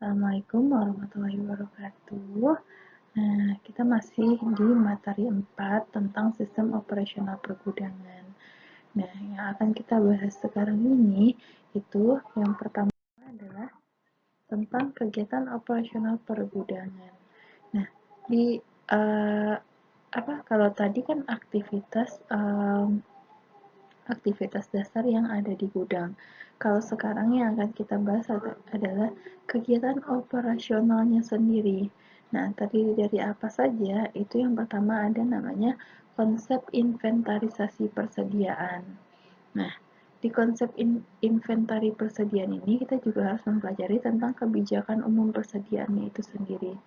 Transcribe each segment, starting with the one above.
Assalamualaikum warahmatullahi wabarakatuh. Nah, kita masih di materi 4 tentang sistem operasional pergudangan. Nah, yang akan kita bahas sekarang ini itu yang pertama adalah tentang kegiatan operasional pergudangan. Nah, di kalau tadi kan aktivitas dasar yang ada di gudang. Kalau sekarang yang akan kita bahas adalah kegiatan operasionalnya sendiri. Nah, terdiri dari apa saja? Itu yang pertama ada namanya konsep inventarisasi persediaan. Nah, di konsep inventari persediaan ini kita juga harus mempelajari tentang kebijakan umum persediaannya itu sendiri.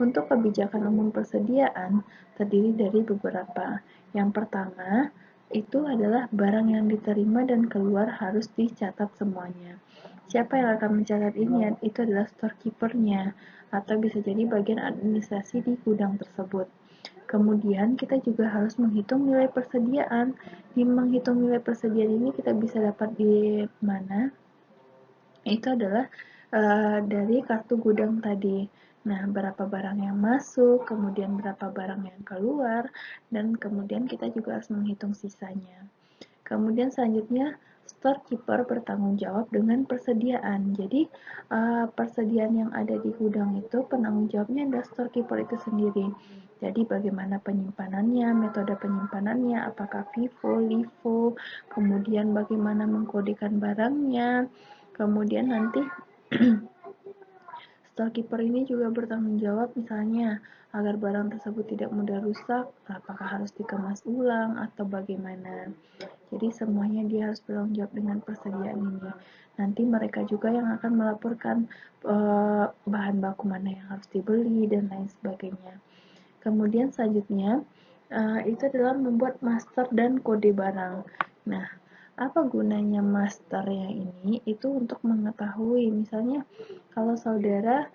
Untuk kebijakan umum persediaan terdiri dari beberapa. Yang pertama, itu adalah barang yang diterima dan keluar harus dicatat semuanya. Siapa yang akan mencatat ini? Itu adalah storekeeper-nya atau bisa jadi bagian administrasi di gudang tersebut. Kemudian kita juga harus menghitung nilai persediaan. Di menghitung nilai persediaan ini kita bisa dapat di mana? Itu adalah dari kartu gudang tadi. Nah, berapa barang yang masuk, kemudian berapa barang yang keluar, dan kemudian kita juga harus menghitung sisanya. Kemudian selanjutnya, storekeeper bertanggung jawab dengan persediaan. Jadi, persediaan yang ada di gudang itu penanggung jawabnya adalah storekeeper itu sendiri. Jadi, bagaimana penyimpanannya, metode penyimpanannya, apakah FIFO, LIFO, kemudian bagaimana mengkodekan barangnya, kemudian nanti storekeeper ini juga bertanggung jawab misalnya agar barang tersebut tidak mudah rusak, apakah harus dikemas ulang atau bagaimana. Jadi semuanya dia harus bertanggung jawab dengan persediaan ini. Nanti mereka juga yang akan melaporkan bahan baku mana yang harus dibeli dan lain sebagainya. Kemudian selanjutnya itu adalah membuat master dan kode barang. Nah, apa gunanya masternya ini? Itu untuk mengetahui, misalnya kalau saudara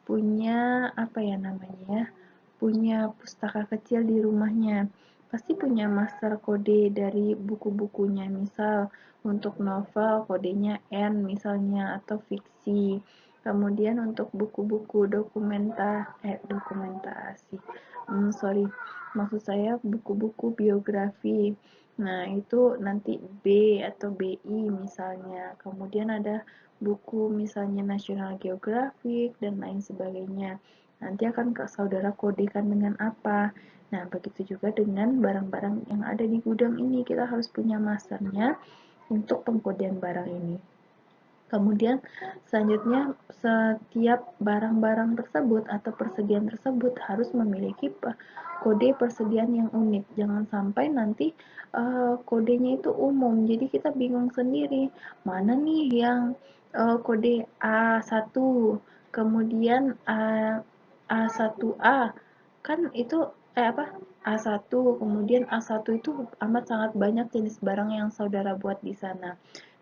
punya apa ya namanya ya, punya pustaka kecil di rumahnya, pasti punya master kode dari buku-bukunya. Misal untuk novel kodenya N misalnya atau fiksi. Kemudian untuk buku-buku dokumentasi, maksud saya buku-buku biografi. Nah, itu nanti B atau BI misalnya. Kemudian ada buku misalnya National Geographic dan lain sebagainya. Nanti akan saudara kodekan dengan apa. Nah, begitu juga dengan barang-barang yang ada di gudang ini. Kita harus punya masternya untuk pengkodean barang ini. Kemudian selanjutnya setiap barang-barang tersebut atau persediaan tersebut harus memiliki kode persediaan yang unik. Jangan sampai nanti kodenya itu umum. Jadi kita bingung sendiri mana nih yang kode A1, kemudian A1A. Kan itu A1, kemudian A1 itu amat sangat banyak jenis barang yang saudara buat di sana.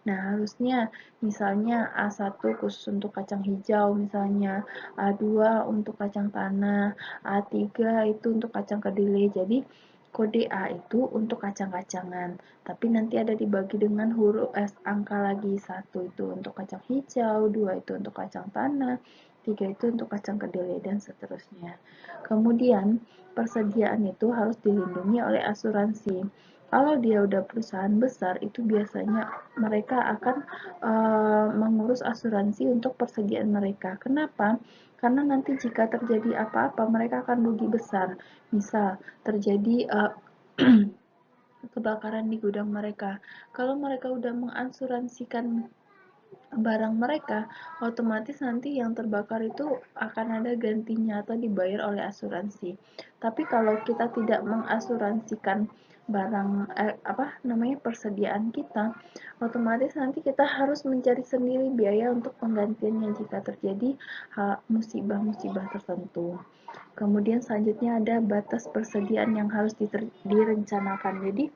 Nah, harusnya misalnya A1 khusus untuk kacang hijau, misalnya A2 untuk kacang tanah, A3 itu untuk kacang kedelai. Jadi, kode A itu untuk kacang-kacangan, tapi nanti ada dibagi dengan huruf angka lagi. 1 itu untuk kacang hijau, 2 itu untuk kacang tanah, 3 itu untuk kacang kedelai, dan seterusnya. Kemudian, persediaan itu harus dilindungi oleh asuransi. Kalau dia udah perusahaan besar, itu biasanya mereka akan mengurus asuransi untuk persediaan mereka. Kenapa? Karena nanti jika terjadi apa-apa, mereka akan rugi besar. Misal terjadi kebakaran di gudang mereka. Kalau mereka udah mengasuransikan barang mereka, otomatis nanti yang terbakar itu akan ada gantinya atau dibayar oleh asuransi. Tapi kalau kita tidak mengasuransikan barang persediaan kita, otomatis nanti kita harus mencari sendiri biaya untuk penggantiannya jika terjadi musibah-musibah tertentu. Kemudian selanjutnya ada batas persediaan yang harus direncanakan. Jadi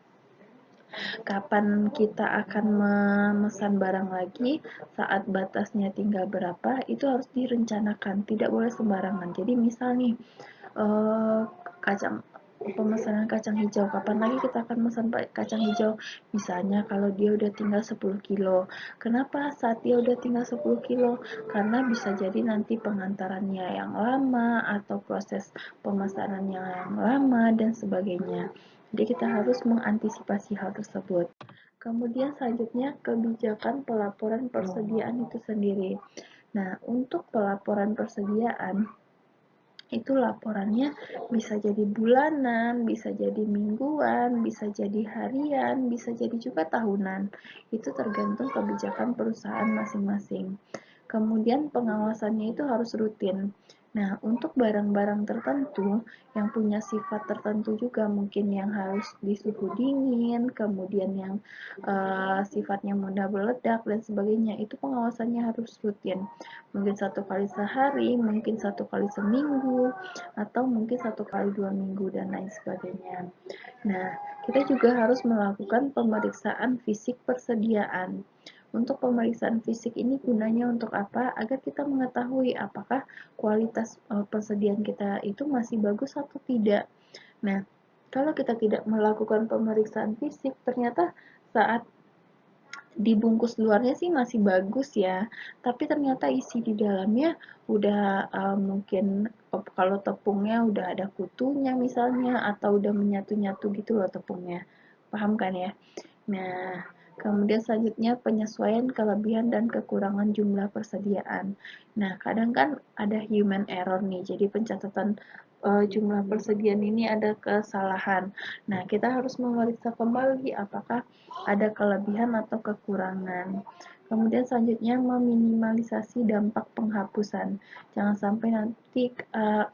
kapan kita akan memesan barang lagi, saat batasnya tinggal berapa, itu harus direncanakan, tidak boleh sembarangan. Jadi misal nih, kacang pemesanan kacang hijau. Kapan lagi kita akan memesan kacang hijau? Misalnya kalau dia udah tinggal 10 kilo. Kenapa saat dia udah tinggal 10 kilo? Karena bisa jadi nanti pengantarannya yang lama atau proses pemesanannya yang lama dan sebagainya. Jadi kita harus mengantisipasi hal tersebut. Kemudian selanjutnya kebijakan pelaporan persediaan itu sendiri. Nah, untuk pelaporan persediaan itu laporannya bisa jadi bulanan, bisa jadi mingguan, bisa jadi harian, bisa jadi juga tahunan. Itu tergantung kebijakan perusahaan masing-masing. Kemudian pengawasannya itu harus rutin. Nah, untuk barang-barang tertentu yang punya sifat tertentu juga, mungkin yang harus di suhu dingin, kemudian yang sifatnya mudah meledak dan sebagainya, itu pengawasannya harus rutin. Mungkin 1 kali sehari, mungkin 1 kali seminggu, atau mungkin 1 kali 2 minggu dan lain sebagainya. Nah, kita juga harus melakukan pemeriksaan fisik persediaan. Untuk pemeriksaan fisik ini gunanya untuk apa? Agar kita mengetahui apakah kualitas persediaan kita itu masih bagus atau tidak. Nah, kalau kita tidak melakukan pemeriksaan fisik, ternyata saat dibungkus luarnya sih masih bagus ya, tapi ternyata isi di dalamnya udah mungkin kalau tepungnya udah ada kutunya misalnya, atau udah menyatu-nyatu gitu loh tepungnya. Paham kan ya? Nah, kemudian selanjutnya penyesuaian kelebihan dan kekurangan jumlah persediaan. Nah, kadang kan ada human error nih, jadi pencatatan jumlah persediaan ini ada kesalahan. Nah, kita harus memeriksa kembali apakah ada kelebihan atau kekurangan. Kemudian selanjutnya meminimalisasi dampak penghapusan. Jangan sampai nanti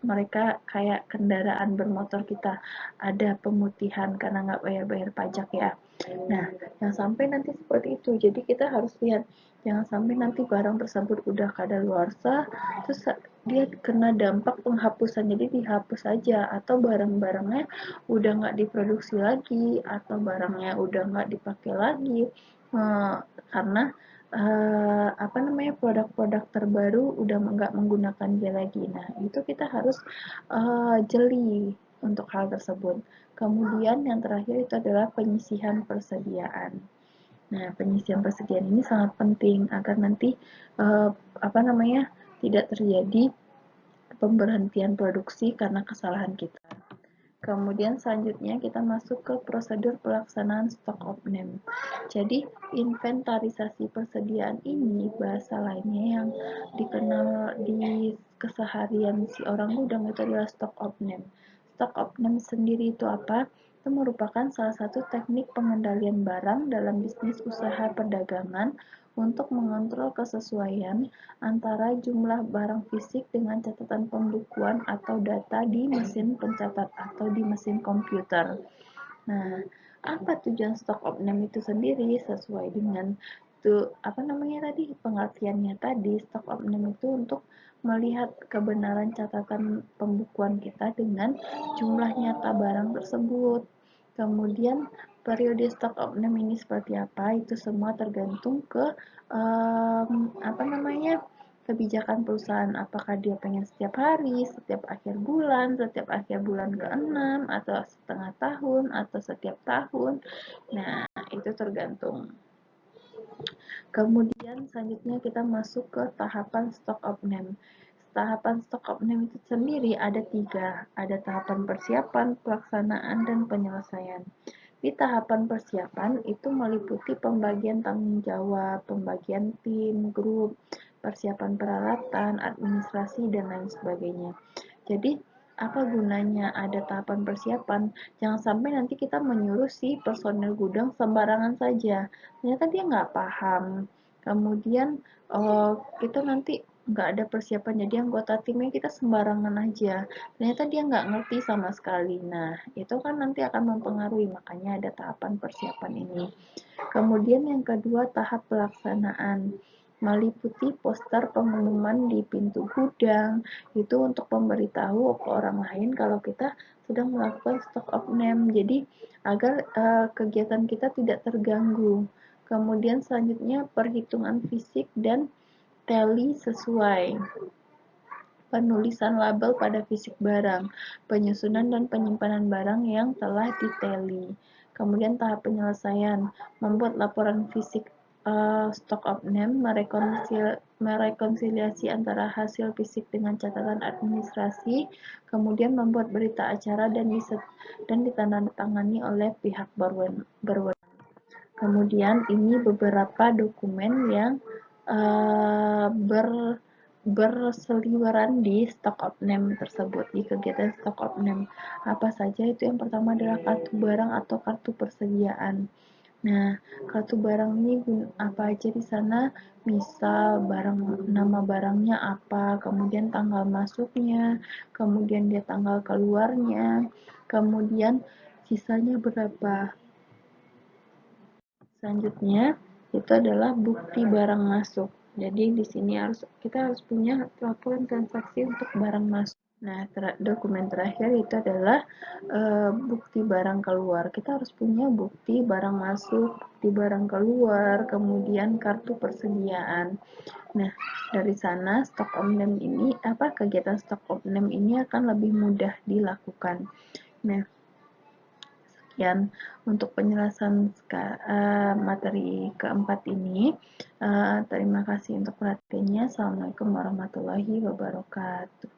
mereka kayak kendaraan bermotor kita ada pemutihan karena nggak bayar-bayar pajak ya. Nah, jangan sampai nanti seperti itu. Jadi kita harus lihat, jangan sampai nanti barang tersebut udah kadaluarsa, terus dia kena dampak penghapusan, jadi dihapus saja, atau barang-barangnya udah nggak diproduksi lagi, atau barangnya udah nggak dipakai lagi, karena apa namanya produk-produk terbaru udah nggak menggunakan dia lagi. Nah, itu kita harus jeli untuk hal tersebut. Kemudian yang terakhir itu adalah penyisihan persediaan. Nah, penyisihan persediaan ini sangat penting agar nanti apa namanya tidak terjadi pemberhentian produksi karena kesalahan kita. Kemudian selanjutnya kita masuk ke prosedur pelaksanaan stok opname. Jadi inventarisasi persediaan ini bahasa lainnya yang dikenal di keseharian si orang gudang itu adalah stok opname. Stok opname sendiri itu apa? Itu merupakan salah satu teknik pengendalian barang dalam bisnis usaha perdagangan untuk mengontrol kesesuaian antara jumlah barang fisik dengan catatan pembukuan atau data di mesin pencatat atau di mesin komputer. Nah, apa tujuan stok opname itu sendiri? Sesuai dengan apa namanya tadi, pengertiannya tadi, stok opname itu untuk melihat kebenaran catatan pembukuan kita dengan jumlah nyata barang tersebut. Kemudian periode stok opname ini seperti apa? Itu semua tergantung ke apa namanya, kebijakan perusahaan, apakah dia pengen setiap hari, setiap akhir bulan ke-6, atau setengah tahun, atau setiap tahun. Nah, itu tergantung. Kemudian selanjutnya kita masuk ke tahapan stok opname. Tahapan stok opname itu sendiri ada 3, ada tahapan persiapan, pelaksanaan, dan penyelesaian. Di tahapan persiapan itu meliputi pembagian tanggung jawab, pembagian tim, grup, persiapan peralatan, administrasi, dan lain sebagainya. Jadi, apa gunanya ada tahapan persiapan? Jangan sampai nanti kita menyuruh si personel gudang sembarangan saja. Ternyata dia nggak paham. Kemudian kita nanti nggak ada persiapan, jadi anggota timnya kita sembarangan aja. Ternyata dia nggak ngerti sama sekali. Nah, itu kan nanti akan mempengaruhi, makanya ada tahapan persiapan ini. Kemudian yang kedua, tahap pelaksanaan. Meliputi poster pengumuman di pintu gudang, itu untuk memberitahu ke orang lain kalau kita sedang melakukan stok opname, jadi agar kegiatan kita tidak terganggu. Kemudian selanjutnya perhitungan fisik dan tally sesuai. penulisan label pada fisik barang, penyusunan dan penyimpanan barang yang telah diteli. Kemudian tahap penyelesaian, membuat laporan fisik stock of name, merekonsiliasi antara hasil fisik dengan catatan administrasi, kemudian membuat berita acara dan ditandatangani oleh pihak berwenang. Kemudian ini beberapa dokumen yang berseliweran di stock of name tersebut, di kegiatan stock of name. Apa saja itu? Yang pertama adalah kartu barang atau kartu persediaan. Nah, kartu barang ini apa aja di sana? Misal nama barangnya apa, kemudian tanggal masuknya, kemudian dia tanggal keluarnya, kemudian sisanya berapa. Selanjutnya itu adalah bukti barang masuk. Jadi di sini kita harus punya laporan transaksi untuk barang masuk. Nah, dokumen terakhir itu adalah bukti barang keluar. Kita harus punya bukti barang masuk, bukti barang keluar, kemudian kartu persediaan. Nah, dari sana kegiatan stock of name ini akan lebih mudah dilakukan. Nah, sekian untuk penjelasan materi keempat ini. Terima kasih untuk perhatiannya. Assalamualaikum warahmatullahi wabarakatuh.